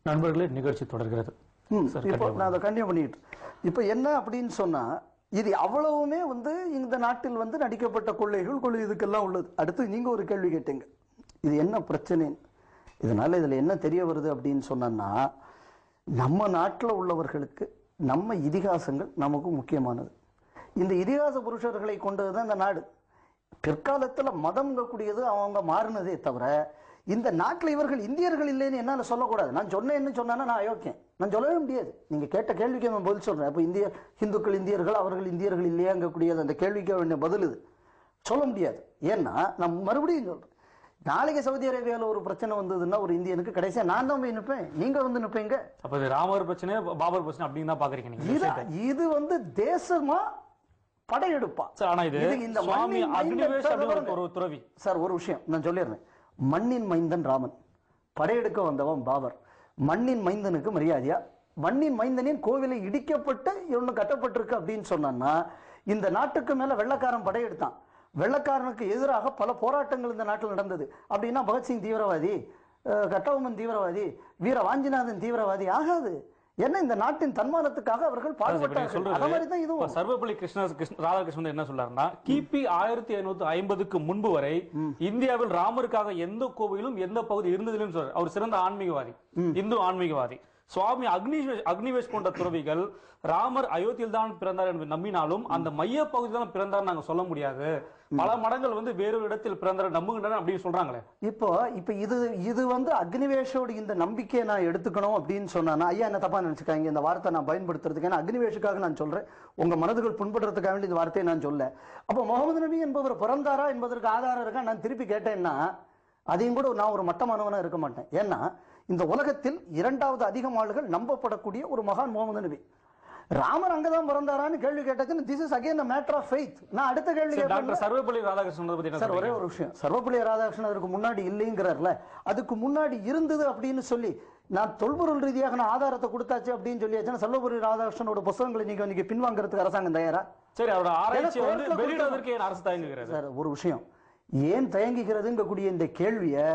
நண்பர்களே, நிகழ்ச்சி தொடர்கிறது. இப்போ நான் அதை கண்டினியூ பண்ணிட்டு இப்போ என்ன அப்படின்னு சொன்னா, இது அவ்வளவுமே இந்த நாட்டில் நடிக்கப்பட்ட கொள்கை இதுக்கெல்லாம் உள்ளது. அடுத்து நீங்க ஒரு கேள்வி கேட்டீங்க, இது என்ன பிரச்சனை, இதனால இதுல என்ன தெரிய வருது அப்படின்னு சொன்னா, நம்ம நாட்டில் உள்ளவர்களுக்கு நம்ம இதிகாசங்கள் நமக்கு முக்கியமானது. இந்த இதிகாச புருஷர்களை கொண்டதுதான் இந்த நாடு. பிற்காலத்துல மதம் கூடியது அவங்க மாறினதே தவிர, இந்த நாட்டில் இவர்கள் இந்தியர்கள் இல்லைன்னு என்னால சொல்லக்கூடாது. நான் சொன்னேன்னு சொன்னா நான் அயோக்கியம், நான் சொல்லவே முடியாது. நீங்க கேட்ட கேள்விக்கு நான் பதில் சொல்றேன். அப்ப இந்துக்கள் இந்தியர்கள், அவர்கள் இந்தியர்கள் இல்லையாங்கக்கூடியது அந்த கேள்விக்கு வேண்டிய பதில் இது சொல்ல முடியாது. ஏன்னா நான் மறுபடியும் சொல்றேன், நாளைக்கு சவுதி அரேபியாவில் ஒரு பிரச்சனை வந்ததுன்னா ஒரு இந்தியனுக்கு கடைசியா நான் தான் போய் நிற்பேன், நீங்க நிற்பீங்க. அப்ப இது ராமர் பிரச்சனை, பாபர் பிரச்சனை அப்படின்னு தான் பாக்குறீங்க நீங்க. இது தேசமா படையெடுப்பா. ஆனா இது இந்த ஒரு துறவி சார், ஒரு விஷயம் நான் சொல்லிடுறேன். மண்ணின் மைந்தன் ராமன், படையெடுக்க வந்தவன் பாபர். மண்ணின் மைந்தனுக்கு மரியாதையா, மண்ணின் மைந்தனின் கோவிலை இடிக்கப்பட்டு ஒண்ணு கட்டப்பட்டிருக்கு அப்படின்னு சொன்னா, இந்த நாட்டுக்கு மேல வெள்ளக்காரன் படையெடுத்தான். வெள்ளக்காரனுக்கு எதிராக பல போராட்டங்கள் இந்த நாட்டில் நடந்தது. அப்படின்னா பகத்சிங் தீவிரவாதி, கட்டபொம்மன் தீவிரவாதி, வீர வாஞ்சிநாதன் தீவிரவாதி ஆகாது. என்ன, இந்த நாட்டின் தன்மானத்துக்காக அவர்கள் பாடுபட்டார்கள். சர்வப்பள்ளி ராதாகிருஷ்ணன் என்ன சொல்றாருன்னா, கிபி 1550க்கு முன்பு வரை இந்தியாவில் ராமருக்காக எந்த கோவிலும் எந்த பகுதி இருந்ததில்லைன்னு சொல்றாரு. அவர் சிறந்த ஆன்மீகவாதி, இந்து ஆன்மீகவாதி. சுவாமி அக்னிவேஷ் போன்ற துறவிகள் ராமர் அயோத்தியில் தான் பிறந்தார் என்று நம்பினாலும் அந்த மைய பகுதியில் தான் பிறந்தார் நாங்க சொல்ல முடியாது, பல மடங்கள் வேறு இடத்தில் பிறந்தார் நம்புகின்றன அப்படின்னு சொல்றாங்களே. இப்போ இது அக்னிவேஷோட இந்த நம்பிக்கையை நான் எடுத்துக்கணும் அப்படின்னு சொன்னா, ஐயா என்ன தப்பா நினைச்சுக்காங்க இந்த வார்த்தை நான் பயன்படுத்துறதுக்கு. ஏன்னா அக்னிவேஷுக்காக நான் சொல்றேன், உங்க மனதுகள் புண்படுறதுக்காக வேண்டிய இந்த வார்த்தையை நான் சொல்ல. அப்போ முகமது நபி என்பவர் பிறந்தாரா என்பதற்கு ஆதாரம் இருக்கா நான் திருப்பி கேட்டேன்னா, அதையும் கூட நான் ஒரு மட்டமானவனா இருக்க மாட்டேன். ஏன்னா இந்த உலகத்தில் இரண்டாவது அதிகம் ஆளுகள் நம்பப்படக்கூடிய ஒரு மகான் முகமது நபி. ராமர் அங்கதான் பிறந்தாரான்னு கேள்வி கேட்டது. This is again a matter of faith. நான் அடுத்த கேள்வி டாக்டர் சர்வப்பள்ளி ராதாகிருஷ்ணன் பத்தி சார் ஒரே ஒரு விஷயம், சர்வப்பள்ளி ராதாகிருஷ்ணன் அதுக்கு முன்னாடி இல்லைங்கிறார்ல, அதுக்கு முன்னாடி இருந்தது அப்படின்னு சொல்லி நான் தொல்பொருள் ரீதியாக நான் ஆதாரத்தை கொடுத்தாச்சு அப்படின்னு சொல்லியாச்சுன்னா, சர்வப்பள்ளி ராதாகிருஷ்ணனோட புத்தகங்களை நீங்க பின்வாங்கிறதுக்கு அரசாங்கம் தயாரா? சரி, அவரோட ஆராய்ச்சி வெளியிடுவதற்கு அரசு தயங்குகிறது. சார் ஒரு விஷயம், ஏன் தயங்குகிறதுங்கக்கூடிய இந்த கேள்வியை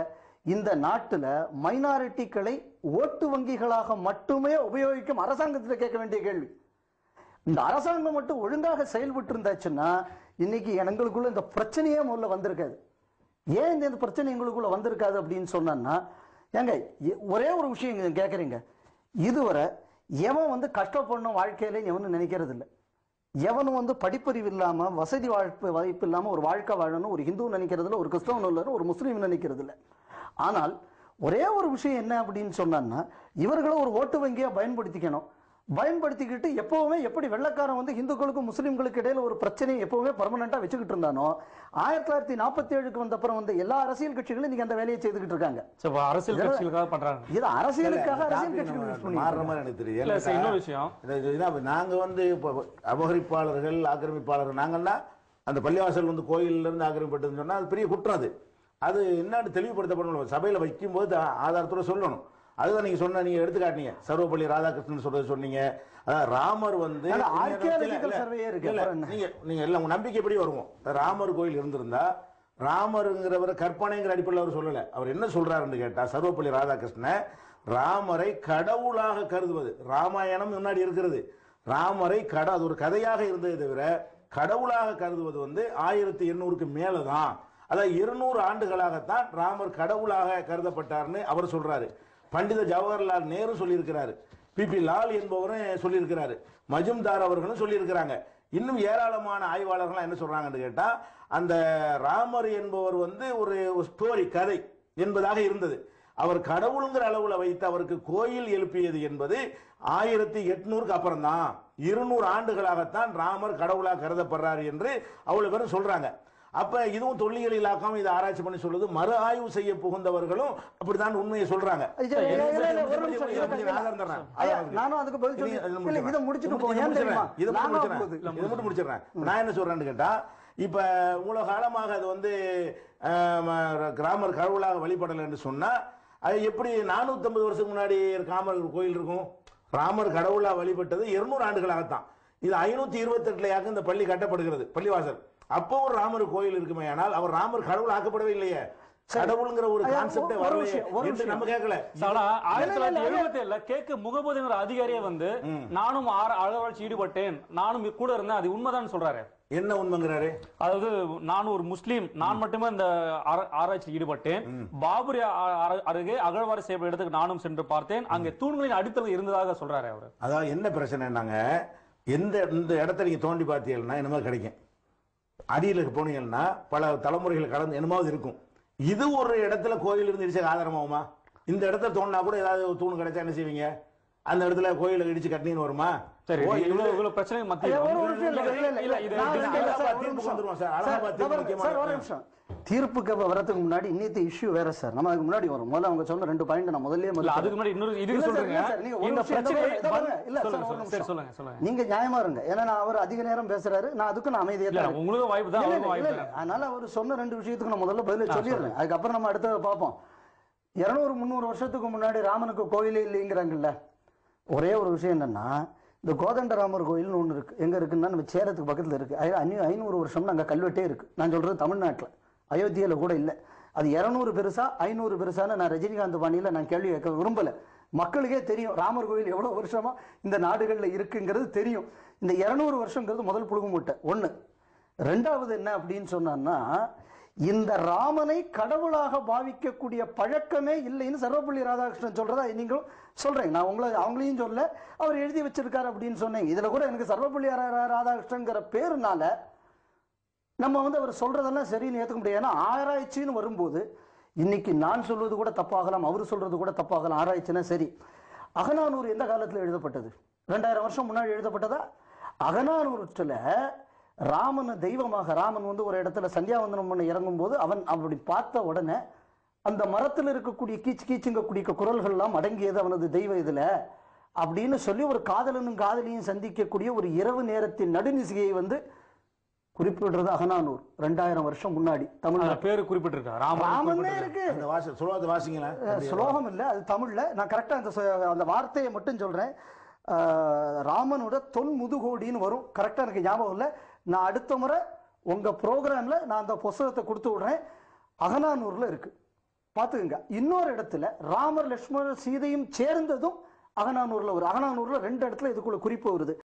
இந்த நாட்டுல மைனாரிட்டிகளை ஓட்டு வங்கிகளாக மட்டுமே உபயோகிக்கும் அரசாங்கத்தில் கேட்க வேண்டிய கேள்வி. இந்த அரசாங்கம் மட்டும் ஒழுங்காக செயல்பட்டு இருந்தாச்சுன்னா இன்னைக்கு எங்களுக்குள்ள இந்த பிரச்சனையே முதல்ல வந்திருக்காது. ஏன் இந்த பிரச்சனை எங்களுக்குள்ள வந்திருக்காது அப்படின்னு சொன்னா, ஏங்க ஒரே ஒரு விஷயம் கேட்கறீங்க, இதுவரை எவன் கஷ்டப்படணும் வாழ்க்கையில எவனு நினைக்கிறது இல்லை. எவனும் படிப்பறிவு இல்லாம வசதி வாய்ப்பு இல்லாம ஒரு வாழ்க்கை வாழணும் ஒரு ஹிந்து நினைக்கிறது இல்லை, ஒரு கிறிஸ்தவன் ஒரு முஸ்லீம் நினைக்கிறது இல்லை. ஆனால் ஒரே ஒரு விஷயம் என்ன அப்படின்னு சொன்னா, இவர்களை ஒரு ஓட்டு வங்கியா பயன்படுத்திக்கிட்டு எப்பவுமே எப்படி வெள்ளக்காரன் இந்துக்களுக்கும் முஸ்லீம்களுக்கு இடையில ஒரு பிரச்சனையை எப்பவுமே பெர்மனண்டா வச்சுக்கிட்டு இருந்தானோ, 1947க்கு வந்த அப்புறம் எல்லா அரசியல் கட்சிகளும் நீங்க அந்த வேலையை செய்துகிட்டு இருக்காங்க. அரசியல் கட்சிகளுக்காக பண்றாங்க. இது அரசியலுக்காக அரசியல் கட்சிகள் மாறுற மாதிரி எனக்கு தெரியல. இன்னொரு விஷயம், நாங்க அபகரிப்பாளர்கள் ஆக்கிரமிப்பாளர்கள் நாங்கன்னா அந்த பள்ளிவாசல் கோயில்ல இருந்து ஆக்கிரமிப்பட்டதுன்னு சொன்னா அது பெரிய குற்றம். அது என்னன்னு தெளிவுபடுத்தப்படணும், சபையில வைக்கும் போது ஆதாரத்தோட சொல்லணும். அதுதான் நீங்க சொன்ன, நீங்க எடுத்துக்காட்டீங்க சர்வப்பள்ளி ராதாகிருஷ்ணன் சொன்னீங்க. அதாவது ராமர் நீங்க எல்லாம் உங்க நம்பிக்கை எப்படி வருவோம். ராமர் கோயில் இருந்திருந்தா ராமருங்கிறவரை கற்பனைங்கிற அடிப்படையில் அவர் சொல்லல. அவர் என்ன சொல்றாருன்னு கேட்டா, சர்வப்பள்ளி ராதாகிருஷ்ணன் ராமரை கடவுளாக கருதுவது, ராமாயணம் முன்னாடி இருக்கிறது, ராமரை அது ஒரு கதையாக இருந்ததை தவிர கடவுளாக கருதுவது 1800க்கு மேலதான். அதாவது 200 ஆண்டுகளாகத்தான் ராமர் கடவுளாக கருதப்பட்டார்னு அவர் சொல்றாரு. பண்டித ஜவஹர்லால் நேரு சொல்லியிருக்கிறாரு, பிபி லால் என்பவரும் சொல்லியிருக்கிறாரு, மஜும்தார் அவர்களும் சொல்லியிருக்கிறாங்க. இன்னும் ஏராளமான ஆய்வாளர்கள் என்ன சொல்றாங்கன்னு கேட்டா, அந்த ராமர் என்பவர் ஒரு ஸ்டோரி கதை என்பதாக இருந்தது. அவர் கடவுளுங்கிற அளவுல வைத்து அவருக்கு கோயில் எழுப்பியது என்பது 1800க்கு அப்புறம் தான். 200 ஆண்டுகளாகத்தான் ராமர் கடவுளாக கருதப்படுறாரு என்று அவ்வளவு பேரும் சொல்றாங்க. அப்ப இதுவும் தொல்லியல் இலாக்காம இதை ஆராய்ச்சி பண்ணி சொல்லுது. மறு ஆய்வு செய்ய புகுந்தவர்களும் அப்படித்தான் உண்மையை சொல்றாங்க. நான் என்ன சொல்றேன்னு கேட்டா, இப்ப இவ்வளவு காலமாக அது ராமர் கடவுளாக வழிபடல என்று சொன்னா, அது எப்படி 450 வருஷத்துக்கு முன்னாடி ராமர் கோயில் இருக்கும்? ராமர் கடவுளா வழிபட்டது 200 ஆண்டுகளாகத்தான். இது 528 இந்த பள்ளி கட்டப்படுகிறது, பள்ளிவாசல். அப்போ ஒரு ராமர் கோயில் இருக்குமே, ஆனால் அவர் ராமர் கடவுள் ஆக்கப்படவே இல்லையே. கடவுள்ங்கிற ஒரு ஐயா, கான்செப்டே ஒரு வரலையே விஷயம், ஒரு என்று விஷயம். நம்ம கேட்கல. ஆனா 1977 கேக்கு முகமதுங்கிற அதிகாரியே வந்து நானும் அகழ்வாராய்ச்சி ஈடுபட்டேன், நானும் கூட இருந்தேன், அது உண்மைதான் சொல்றாரு. என்ன உண்மைங்கிறாரு? அதாவது நான் ஒரு முஸ்லீம், நான் மட்டுமே இந்த ஆராய்ச்சியில் ஈடுபட்டேன், பாபுரி அருகே அகழ்வாராய்ச்சி செய்யப்பட்ட இடத்துக்கு நானும் சென்று பார்த்தேன், அங்கே தூண்களின் அடித்தளம் இருந்ததாக சொல்றாரு அவரு. அதாவது என்ன பிரச்சனைனாங்க, இந்த இடத்த நீங்க தோண்டி பார்த்தீங்கன்னா என்னமோ கிடைக்கும், அடியில போனீங்கன்னா பல தலைமுறைகள் கடந்து என்னமாவது இருக்கும். இது ஒரு இடத்துல கோயில் இருந்து இடிச்ச ஆதாரமாகுமா? இந்த இடத்துல தோண்டினா கூட ஏதாவது தூண் கிடைச்சா என்ன செய்வீங்க? அந்த இடத்துல கோயில இடிச்சு கட்டினு வருமா? சரி, இவ்வளவு பிரச்சனை மத்திய தீர்ப்புக்கு வரதுக்கு முன்னாடி இன்னைக்கு இஷ்யூ வேற சார். நம்ம அதுக்கு முன்னாடி வரும். முதல்ல அவங்க சொன்ன 2 பாயிண்ட் நான் முதல்லயே அதுக்கு முன்னாடி இன்னொரு இது சொல்றீங்க. இந்த பிரச்சனை இல்ல சார், சொல்லுங்க. நீங்க நியாயமா இருங்க. ஏன்னா அவர் அதிக நேரம் பேசுறாரு, நான் அதுக்கு நான் அமைதியா தான். உங்களுக்கு வாய்ப்பு தான், உங்களுக்கு வாய்ப்பு தான். அதனால அவர் சொன்ன 2 விஷயத்துக்கு நான் முதல்ல பதில சொல்லிடுறேன். அதுக்கப்புறம் நம்ம அடுத்த பார்ப்போம். 200-300 வருஷத்துக்கு முன்னாடி ராமனுக்கு கோயிலே இல்லைங்கிறாங்கல்ல. ஒரே ஒரு விஷயம் என்னன்னா, இந்த கோதண்டராமர் கோயில்னு ஒன்று இருக்கு. எங்க இருக்குன்னா நம்ம சேலத்துக்கு பக்கத்துல இருக்கு. 500 வருஷம்னு அங்க கல்வெட்டே இருக்கு. நான் சொல்றது தமிழ்நாட்டில், அயோத்தியில கூட இல்லை. அது 200 பெருசா 500 பெருசான்னு நான் ரஜினிகாந்த் பாணியில நான் கேள்வி கேட்க விரும்பல. மக்களுக்கே தெரியும் ராமர் கோயில் எவ்வளவு வருஷமா இந்த நாடுகள்ல இருக்குங்கிறது தெரியும். இந்த 200 வருஷங்கிறது முதல் புழுகு மூட்டை ஒண்ணு. ரெண்டாவது என்ன அப்படின்னு சொன்னா, இந்த ராமனை கடவுளாக பாவிக்கக்கூடிய பழக்கமே இல்லைன்னு சர்வப்பள்ளி ராதாகிருஷ்ணன் சொல்றதா நீங்களும் சொல்றீங்க. நான் அவங்களையும் சொல்ல, அவர் எழுதி வச்சிருக்காரு அப்படின்னு சொன்னீங்க. இதுல கூட எனக்கு சர்வப்பள்ளி ராதாகிருஷ்ணன்ங்கிற பேருனால நம்ம அவர் சொல்றதெல்லாம் சரின்னு ஏற்றுக்க முடியாது. ஏன்னா ஆராய்ச்சின்னு வரும்போது இன்னைக்கு நான் சொல்வது கூட தப்பாகலாம், அவர் சொல்றது கூட தப்பாகலாம். ஆராய்ச்சினா சரி. அகநானூறு எந்த காலத்தில் எழுதப்பட்டது? 2000 வருஷம் முன்னாடி எழுதப்பட்டதா? அகநானூற்றுல ராமன் தெய்வமாக, ராமன் ஒரு இடத்துல சந்தியாவந்தனம் பண்ண இறங்கும் போது அவன் அப்படி பார்த்த உடனே அந்த மரத்தில் இருக்கக்கூடிய கீச்சுங்கக்கூடிய குரல்கள்லாம் அடங்கியது அவனது தெய்வ இதுல அப்படின்னு சொல்லி ஒரு காதலனும் காதலியும் சந்திக்கக்கூடிய ஒரு இரவு நேரத்தின் நடுநிசிகையை குறிப்பிடுறது அகநானூர். 2000 வருஷம் முன்னாடி தமிழ்ல பேரு குறிப்பிட்டிருக்காரு. ராமனே இருக்கு. ஸ்லோகம் இல்ல, அது தமிழ்ல. நான் கரெக்டா அந்த வார்த்தையை மட்டும் சொல்றேன். ராமனோட தொன்முதுகோடின்னு வரும். கரெக்டா எனக்கு ஞாபகம் இல்லை. நான் அடுத்த முறை உங்க ப்ரோக்ராம்ல நான் அந்த புத்தகத்தை கொடுத்து விடுறேன். அகநானூர்ல இருக்கு, பாத்துக்கங்க. இன்னொரு இடத்துல ராமர் லட்சுமணர் சீதையும் சேர்ந்ததும் அகநானூர்ல வரும். அகநானூர்ல 2 இடத்துல இதுக்குள்ள குறிப்பு வருது.